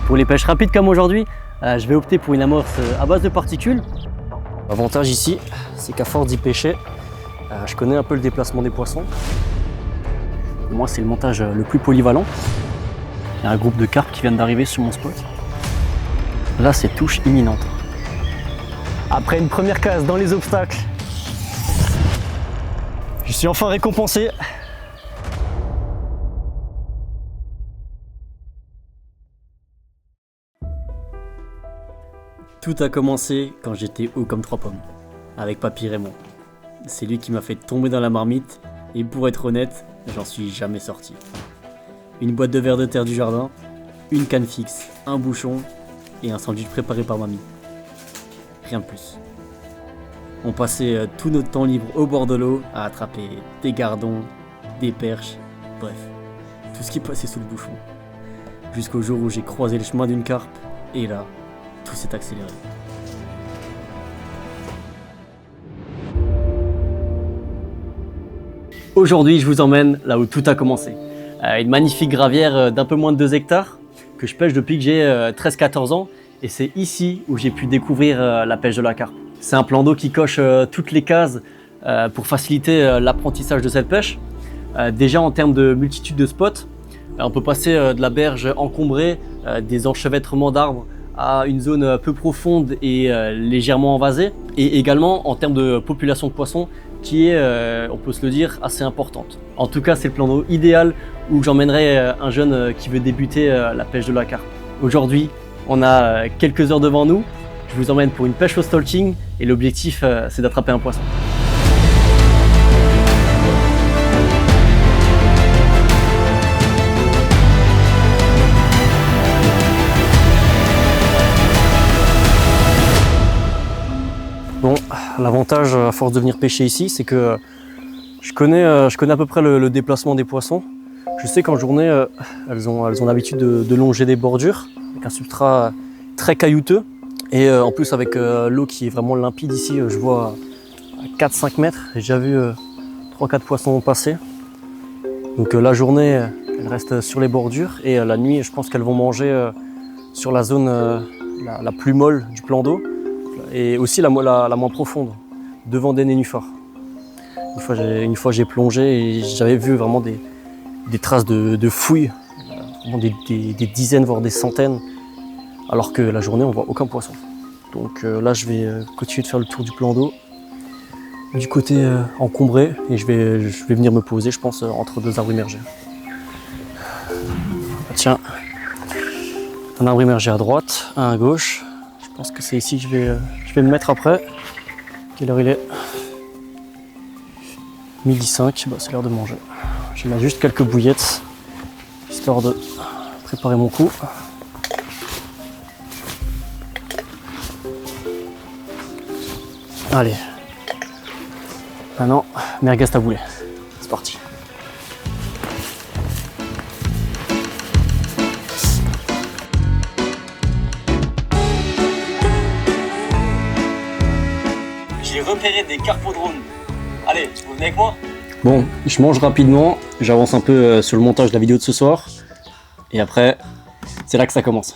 Pour les pêches rapides comme aujourd'hui, je vais opter pour une amorce à base de particules. L'avantage ici, c'est qu'à force d'y pêcher, je connais un peu le déplacement des poissons. Pour moi, c'est le montage le plus polyvalent. Il y a un groupe de carpes qui viennent d'arriver sur mon spot. Là, c'est touche imminente. Après une première case dans les obstacles, je suis enfin récompensé. Tout a commencé quand j'étais haut comme 3 pommes, avec Papy Raymond. C'est lui qui m'a fait tomber dans la marmite, et pour être honnête, j'en suis jamais sorti. Une boîte de vers de terre du jardin, une canne fixe, un bouchon et un sandwich préparé par mamie. Rien de plus. On passait tout notre temps libre au bord de l'eau à attraper des gardons, des perches, bref, tout ce qui passait sous le bouchon. Jusqu'au jour où j'ai croisé le chemin d'une carpe, et là, tout s'est accéléré. Aujourd'hui, je vous emmène là où tout a commencé. Une magnifique gravière d'un peu moins de 2 hectares que je pêche depuis que j'ai 13-14 ans. Et c'est ici où j'ai pu découvrir la pêche de la carpe. C'est un plan d'eau qui coche toutes les cases pour faciliter l'apprentissage de cette pêche. Déjà en termes de multitude de spots, on peut passer de la berge encombrée, des enchevêtrements d'arbres, à une zone peu profonde et légèrement envasée. Et également en termes de population de poissons qui est, on peut se le dire, assez importante. En tout cas, c'est le plan d'eau idéal où j'emmènerai un jeune qui veut débuter la pêche de la carpe. Aujourd'hui, on a quelques heures devant nous. Je vous emmène pour une pêche au stalking et l'objectif, c'est d'attraper un poisson. Bon, l'avantage à force de venir pêcher ici, c'est que je connais à peu près le déplacement des poissons. Je sais qu'en journée, elles ont l'habitude de longer des bordures avec un substrat très caillouteux. Et en plus avec l'eau qui est vraiment limpide ici, je vois à 4-5 mètres. J'ai déjà vu 3-4 poissons passer. Donc la journée, elles restent sur les bordures et la nuit, je pense qu'elles vont manger sur la zone la plus molle du plan d'eau. Et aussi la moins profonde, devant des nénuphars. Une fois j'ai plongé et j'avais vu vraiment des traces de fouilles, vraiment des dizaines voire des centaines, alors que la journée on voit aucun poisson. Donc là je vais continuer de faire le tour du plan d'eau, du côté encombré, et je vais venir me poser, je pense, entre 2 arbres immergés. Tiens, un arbre immergé à droite, un à gauche. Je pense que c'est ici que je vais me mettre après. Quelle heure il est? 12h05, bah, c'est l'heure de manger. Je mets juste quelques bouillettes, histoire de préparer mon coup. Allez, maintenant, merguez taboulé. C'est parti. J'ai repéré des carpodrones. Allez, vous venez avec moi? Bon, je mange rapidement, j'avance un peu sur le montage de la vidéo de ce soir. Et après, c'est là que ça commence.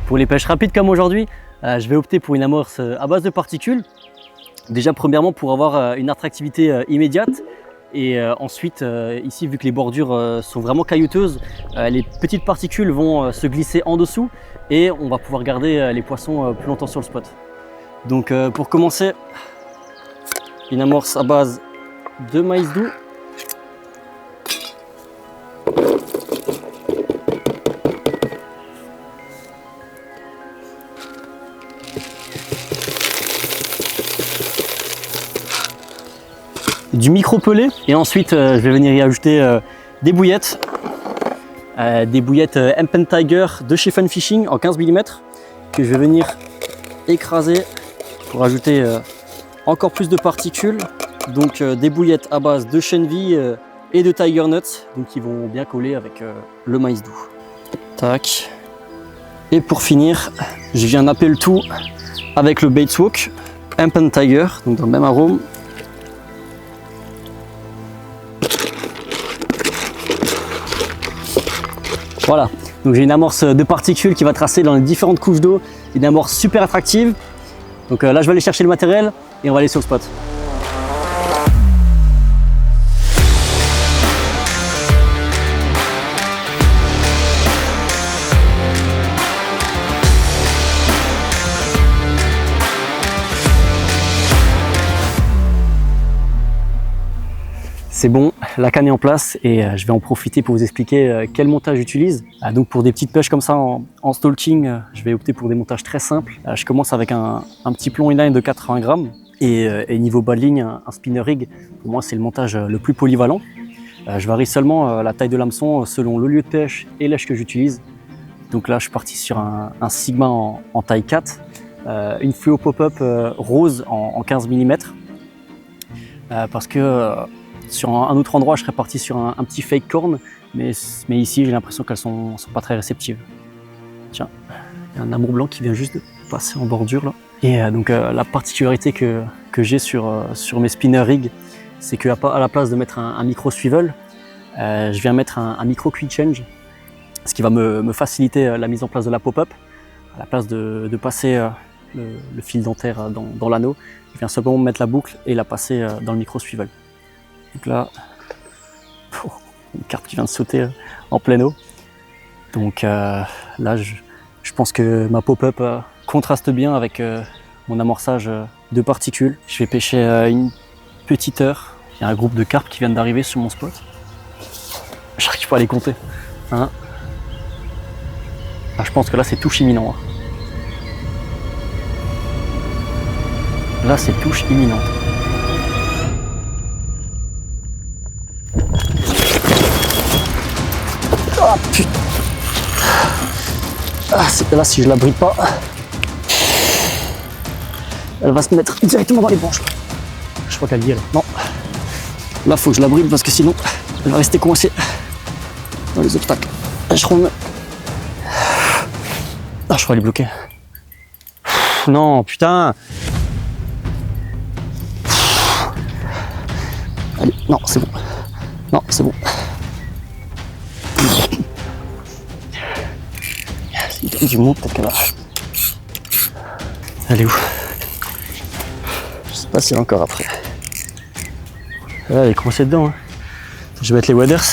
Pour les pêches rapides comme aujourd'hui, je vais opter pour une amorce à base de particules. Déjà premièrement pour avoir une attractivité immédiate et ensuite ici vu que les bordures sont vraiment caillouteuses, les petites particules vont se glisser en dessous et on va pouvoir garder les poissons plus longtemps sur le spot. Donc pour commencer, une amorce à base de maïs doux. Du micro-pelé et ensuite je vais venir y ajouter des bouillettes Empen Tiger de chez Fun Fishing en 15 mm que je vais venir écraser pour ajouter encore plus de particules. Donc des bouillettes à base de chenille et de tiger nuts, donc qui vont bien coller avec le maïs doux. Tac. Et pour finir, je viens napper le tout avec le Bates Walk Hemp and Tiger, donc dans le même arôme. Voilà, donc j'ai une amorce de particules qui va tracer dans les différentes couches d'eau, une amorce super attractive. Donc là je vais aller chercher le matériel et on va aller sur le spot. C'est bon, la canne est en place et je vais en profiter pour vous expliquer quel montage j'utilise. Donc pour des petites pêches comme ça en stalking, je vais opter pour des montages très simples. Je commence avec un petit plomb inline de 80 grammes et niveau bas de ligne, un spinner rig. Pour moi, c'est le montage le plus polyvalent. Je varie seulement la taille de l'hameçon selon le lieu de pêche et l'èche que j'utilise. Donc là, je suis parti sur un Sigma en taille 4, une fluo pop-up rose en 15 mm parce que sur un autre endroit, je serais parti sur un petit fake corn, mais ici, j'ai l'impression qu'elles sont pas très réceptives. Tiens, il y a un amour blanc qui vient juste de passer en bordure là. Et donc la particularité que j'ai sur mes spinner rigs, c'est qu'à la place de mettre un micro swivel, je viens mettre un micro quick change, ce qui va me faciliter la mise en place de la pop-up. À la place de passer le fil dentaire dans l'anneau, je viens simplement mettre la boucle et la passer dans le micro swivel. Donc là, une carpe qui vient de sauter en pleine eau. Donc là, je pense que ma pop-up contraste bien avec mon amorçage de particules. Je vais pêcher une petite heure. Il y a un groupe de carpes qui viennent d'arriver sur mon spot. J'arrive pas à les compter. Hein. Ah, je pense que là, c'est touche imminent. Là, c'est touche imminente. Ah putain. Ah, là, si je la bride pas, elle va se mettre directement dans les branches. Je crois qu'elle y est là. Non. Là, faut que je la bride parce que sinon, elle va rester coincée dans les obstacles. Je remets. Ah, je crois qu'elle est bloquée. Non, putain. Allez, non, c'est bon. Non, c'est bon. Il y a du monde, peut-être qu'elle va. Elle est où? Je sais pas si elle est encore après. Là, elle est coincée dedans. Hein. Je vais mettre les waders.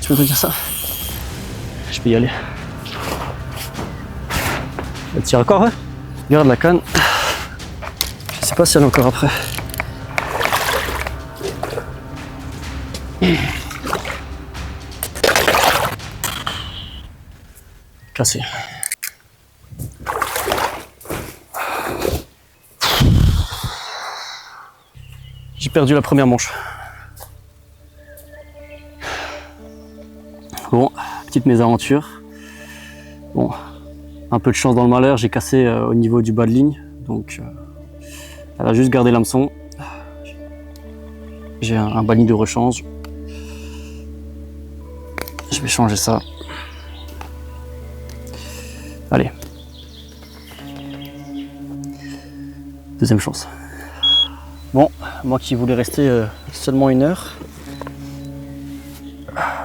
Tu peux te dire ça? Je peux y aller. Elle tire encore, hein? Regarde la canne. Je sais pas si elle est encore après. Cassé. J'ai perdu la première manche. Bon, petite mésaventure. Bon, un peu de chance dans le malheur, j'ai cassé au niveau du bas de ligne. Donc, elle a juste gardé l'hameçon. J'ai un bas de ligne de rechange. Je vais changer ça. Allez. Deuxième chance. Bon, moi qui voulais rester seulement 1 heure,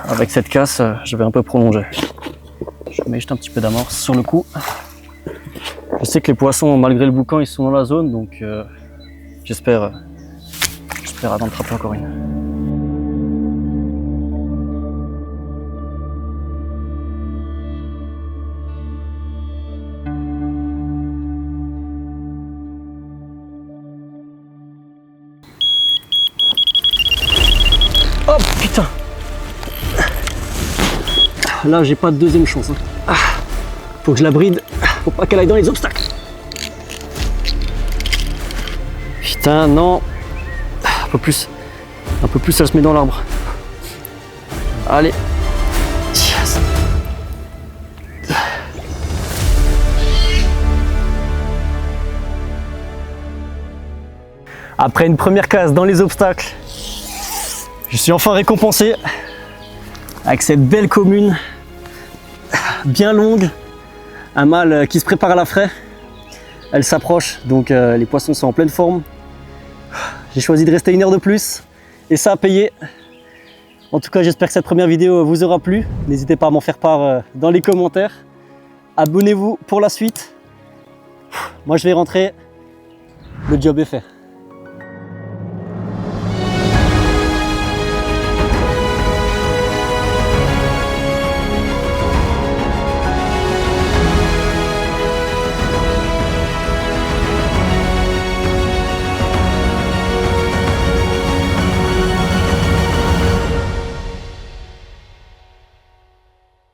avec cette casse, je vais un peu prolonger. Je mets juste un petit peu d'amorce sur le coup. Je sais que les poissons, malgré le boucan, ils sont dans la zone, donc j'espère en attraper encore une. Oh putain! Là, j'ai pas de deuxième chance. Hein. Ah, faut que je la bride, faut pas qu'elle aille dans les obstacles. Putain, non. Un peu plus, elle se met dans l'arbre. Allez. Yes. Après une première case dans les obstacles, je suis enfin récompensé avec cette belle commune bien longue, un mâle qui se prépare à la fraie. Elle s'approche, donc les poissons sont en pleine forme. J'ai choisi de rester 1 heure de plus et ça a payé. En tout cas, j'espère que cette première vidéo vous aura plu. N'hésitez pas à m'en faire part dans les commentaires. Abonnez-vous pour la suite. Moi, je vais rentrer. Le job est fait.